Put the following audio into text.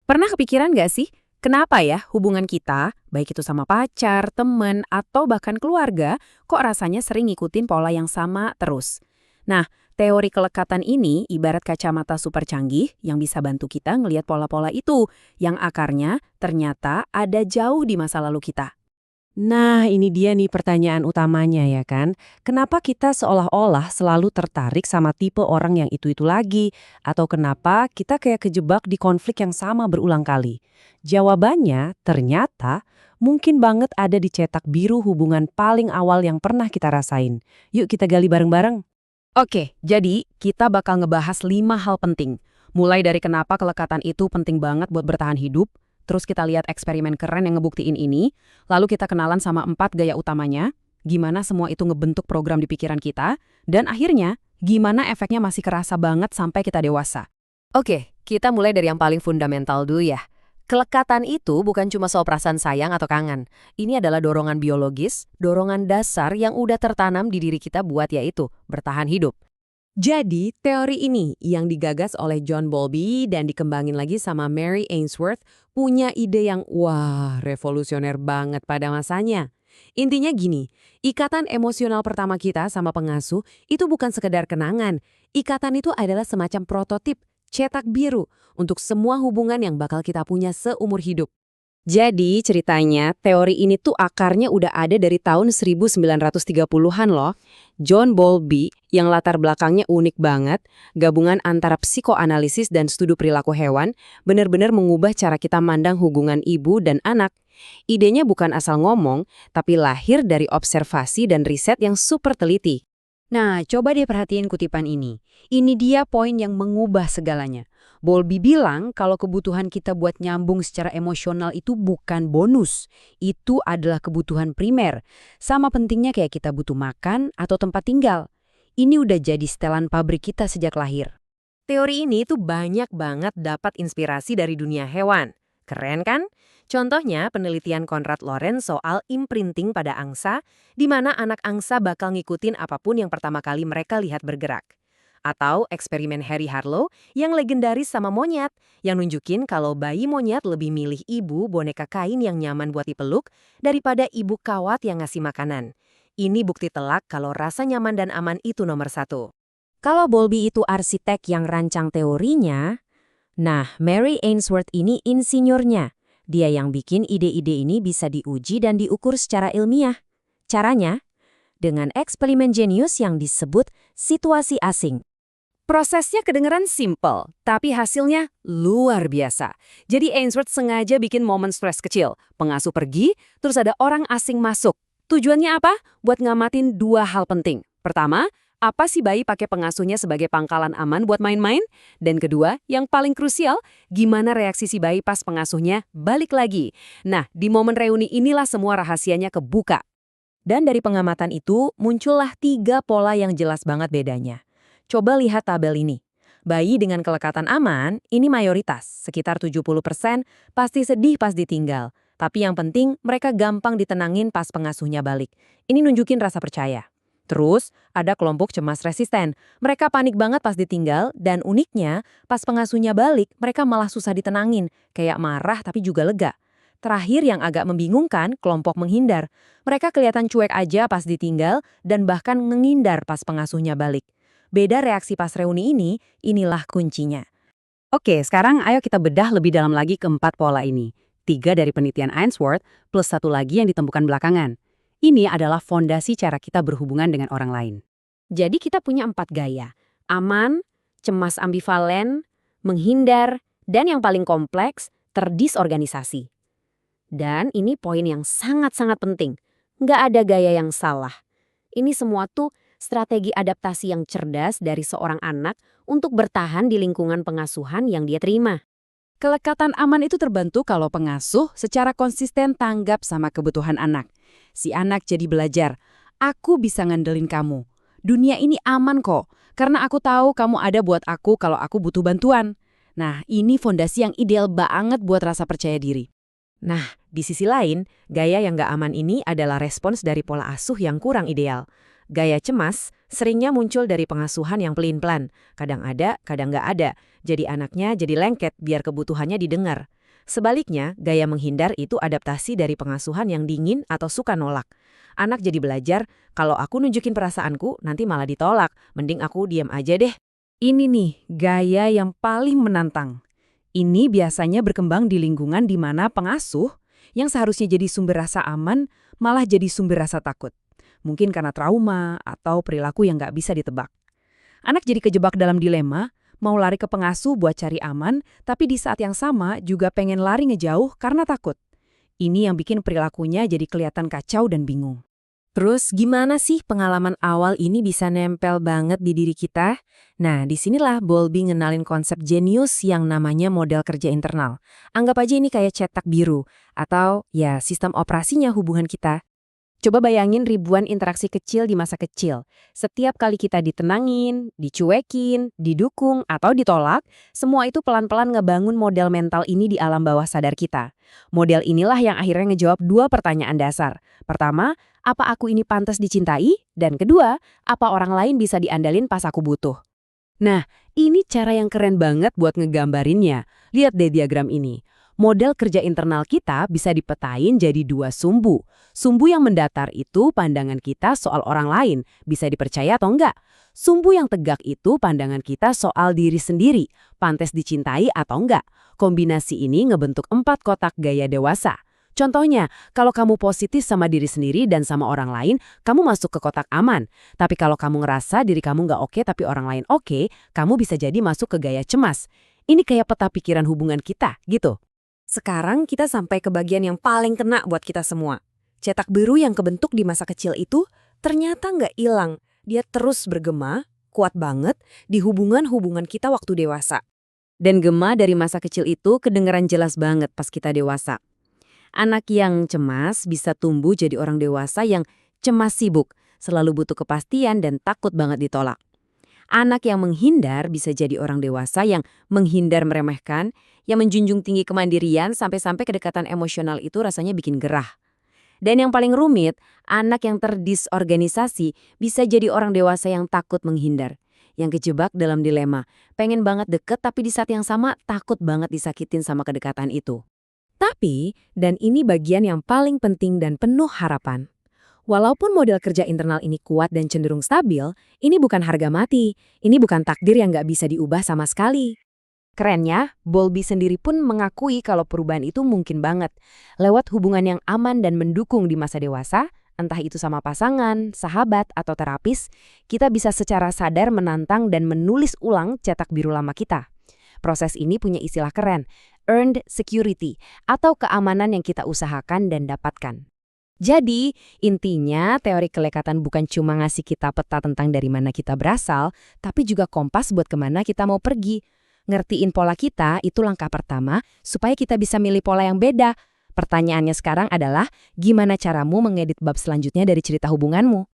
Pernah kepikiran nggak sih, kenapa ya hubungan kita, baik itu sama pacar, temen, atau bahkan keluarga, kok rasanya sering ngikutin pola yang sama terus? Nah, teori kelekatan ini ibarat kacamata super canggih yang bisa bantu kita ngelihat pola-pola itu, yang akarnya ternyata ada jauh di masa lalu kita. Nah, ini dia nih pertanyaan utamanya ya kan. Kenapa kita seolah-olah selalu tertarik sama tipe orang yang itu-itu lagi? Atau kenapa kita kayak kejebak di konflik yang sama berulang kali? Jawabannya ternyata mungkin banget ada di cetak biru hubungan paling awal yang pernah kita rasain. Yuk kita gali bareng-bareng. Oke, jadi kita bakal ngebahas 5 hal penting. Mulai dari kenapa kelekatan itu penting banget buat bertahan hidup, terus kita lihat eksperimen keren yang ngebuktiin ini, lalu kita kenalan sama 4 gaya utamanya, gimana semua itu ngebentuk program di pikiran kita, dan akhirnya, gimana efeknya masih kerasa banget sampai kita dewasa. Oke, kita mulai dari yang paling fundamental dulu ya. Kelekatan itu bukan cuma soal perasaan sayang atau kangen. Ini adalah dorongan biologis, dorongan dasar yang udah tertanam di diri kita buat yaitu bertahan hidup. Jadi, teori ini yang digagas oleh John Bowlby dan dikembangin lagi sama Mary Ainsworth punya ide yang wah, revolusioner banget pada masanya. Intinya gini, ikatan emosional pertama kita sama pengasuh itu bukan sekedar kenangan. Ikatan itu adalah semacam prototip, cetak biru untuk semua hubungan yang bakal kita punya seumur hidup. Jadi ceritanya teori ini tuh akarnya udah ada dari tahun 1930-an loh. John Bowlby yang latar belakangnya unik banget, gabungan antara psikoanalisis dan studi perilaku hewan, benar-benar mengubah cara kita mandang hubungan ibu dan anak. Idenya bukan asal ngomong, tapi lahir dari observasi dan riset yang super teliti. Nah, coba deh perhatiin kutipan ini. Ini dia poin yang mengubah segalanya. Bowlby bilang kalau kebutuhan kita buat nyambung secara emosional itu bukan bonus. Itu adalah kebutuhan primer. Sama pentingnya kayak kita butuh makan atau tempat tinggal. Ini udah jadi setelan pabrik kita sejak lahir. Teori ini tuh banyak banget dapat inspirasi dari dunia hewan. Keren kan? Contohnya penelitian Konrad Lorenz soal imprinting pada angsa, di mana anak angsa bakal ngikutin apapun yang pertama kali mereka lihat bergerak. Atau eksperimen Harry Harlow yang legendaris sama monyet, yang nunjukin kalau bayi monyet lebih milih ibu boneka kain yang nyaman buat dipeluk daripada ibu kawat yang ngasih makanan. Ini bukti telak kalau rasa nyaman dan aman itu nomor satu. Kalau Bowlby itu arsitek yang rancang teorinya, nah Mary Ainsworth ini insinyurnya. Dia yang bikin ide-ide ini bisa diuji dan diukur secara ilmiah. Caranya? Dengan eksperimen jenius yang disebut situasi asing. Prosesnya kedengeran simple, tapi hasilnya luar biasa. Jadi Ainsworth sengaja bikin momen stres kecil. Pengasuh pergi, terus ada orang asing masuk. Tujuannya apa? Buat ngamatin 2 hal penting. Pertama, apa sih bayi pakai pengasuhnya sebagai pangkalan aman buat main-main? Dan kedua, yang paling krusial, gimana reaksi si bayi pas pengasuhnya balik lagi? Nah, di momen reuni inilah semua rahasianya kebuka. Dan dari pengamatan itu, muncullah 3 pola yang jelas banget bedanya. Coba lihat tabel ini. Bayi dengan kelekatan aman, ini mayoritas, sekitar 70%, pasti sedih pas ditinggal. Tapi yang penting, mereka gampang ditenangin pas pengasuhnya balik. Ini nunjukin rasa percaya. Terus, ada kelompok cemas resisten. Mereka panik banget pas ditinggal, dan uniknya, pas pengasuhnya balik, mereka malah susah ditenangin, kayak marah tapi juga lega. Terakhir yang agak membingungkan, kelompok menghindar. Mereka kelihatan cuek aja pas ditinggal, dan bahkan menghindar pas pengasuhnya balik. Beda reaksi pas reuni ini, inilah kuncinya. Oke, sekarang ayo kita bedah lebih dalam lagi ke 4 pola ini. 3 dari penelitian Ainsworth, plus 1 lagi yang ditemukan belakangan. Ini adalah fondasi cara kita berhubungan dengan orang lain. Jadi kita punya 4 gaya. Aman, cemas ambivalen, menghindar, dan yang paling kompleks, terdisorganisasi. Dan ini poin yang sangat-sangat penting. Nggak ada gaya yang salah. Ini semua tuh strategi adaptasi yang cerdas dari seorang anak untuk bertahan di lingkungan pengasuhan yang dia terima. Kelekatan aman itu terbentuk kalau pengasuh secara konsisten tanggap sama kebutuhan anak. Si anak jadi belajar, aku bisa ngandelin kamu. Dunia ini aman kok, karena aku tahu kamu ada buat aku kalau aku butuh bantuan. Nah, ini fondasi yang ideal banget buat rasa percaya diri. Nah, di sisi lain, gaya yang gak aman ini adalah respons dari pola asuh yang kurang ideal. Gaya cemas seringnya muncul dari pengasuhan yang pelin-pelan. Kadang ada, kadang nggak ada. Jadi anaknya jadi lengket biar kebutuhannya didengar. Sebaliknya, gaya menghindar itu adaptasi dari pengasuhan yang dingin atau suka nolak. Anak jadi belajar, kalau aku nunjukin perasaanku, nanti malah ditolak. Mending aku diam aja deh. Ini nih, gaya yang paling menantang. Ini biasanya berkembang di lingkungan di mana pengasuh yang seharusnya jadi sumber rasa aman malah jadi sumber rasa takut. Mungkin karena trauma atau perilaku yang nggak bisa ditebak. Anak jadi kejebak dalam dilema, mau lari ke pengasuh buat cari aman, tapi di saat yang sama juga pengen lari ngejauh karena takut. Ini yang bikin perilakunya jadi kelihatan kacau dan bingung. Terus gimana sih pengalaman awal ini bisa nempel banget di diri kita? Nah, disinilah Bowlby ngenalin konsep jenius yang namanya model kerja internal. Anggap aja ini kayak cetak biru, atau ya sistem operasinya hubungan kita. Coba bayangin ribuan interaksi kecil di masa kecil. Setiap kali kita ditenangin, dicuekin, didukung, atau ditolak, semua itu pelan-pelan ngebangun model mental ini di alam bawah sadar kita. Model inilah yang akhirnya ngejawab 2 pertanyaan dasar. Pertama, apa aku ini pantas dicintai? Dan kedua, apa orang lain bisa diandalin pas aku butuh? Nah, ini cara yang keren banget buat ngegambarinnya. Lihat deh diagram ini. Model kerja internal kita bisa dipetain jadi 2 sumbu. Sumbu yang mendatar itu pandangan kita soal orang lain, bisa dipercaya atau enggak. Sumbu yang tegak itu pandangan kita soal diri sendiri, pantas dicintai atau enggak. Kombinasi ini ngebentuk 4 kotak gaya dewasa. Contohnya, kalau kamu positif sama diri sendiri dan sama orang lain, kamu masuk ke kotak aman. Tapi kalau kamu ngerasa diri kamu nggak oke tapi orang lain oke, kamu bisa jadi masuk ke gaya cemas. Ini kayak peta pikiran hubungan kita, gitu. Sekarang kita sampai ke bagian yang paling kena buat kita semua. Cetak biru yang kebentuk di masa kecil itu ternyata nggak hilang. Dia terus bergema, kuat banget, di hubungan-hubungan kita waktu dewasa. Dan gema dari masa kecil itu kedengeran jelas banget pas kita dewasa. Anak yang cemas bisa tumbuh jadi orang dewasa yang cemas sibuk, selalu butuh kepastian dan takut banget ditolak. Anak yang menghindar bisa jadi orang dewasa yang menghindar meremehkan, yang menjunjung tinggi kemandirian sampai-sampai kedekatan emosional itu rasanya bikin gerah. Dan yang paling rumit, anak yang terdisorganisasi bisa jadi orang dewasa yang takut menghindar, yang kejebak dalam dilema, pengen banget deket tapi di saat yang sama takut banget disakitin sama kedekatan itu. Tapi, dan ini bagian yang paling penting dan penuh harapan. Walaupun model kerja internal ini kuat dan cenderung stabil, ini bukan harga mati. Ini bukan takdir yang nggak bisa diubah sama sekali. Kerennya, Bowlby sendiri pun mengakui kalau perubahan itu mungkin banget. Lewat hubungan yang aman dan mendukung di masa dewasa, entah itu sama pasangan, sahabat, atau terapis, kita bisa secara sadar menantang dan menulis ulang cetak biru lama kita. Proses ini punya istilah keren, earned security, atau keamanan yang kita usahakan dan dapatkan. Jadi, intinya teori kelekatan bukan cuma ngasih kita peta tentang dari mana kita berasal, tapi juga kompas buat kemana kita mau pergi. Ngertiin pola kita itu langkah pertama supaya kita bisa milih pola yang beda. Pertanyaannya sekarang adalah, gimana caramu mengedit bab selanjutnya dari cerita hubunganmu?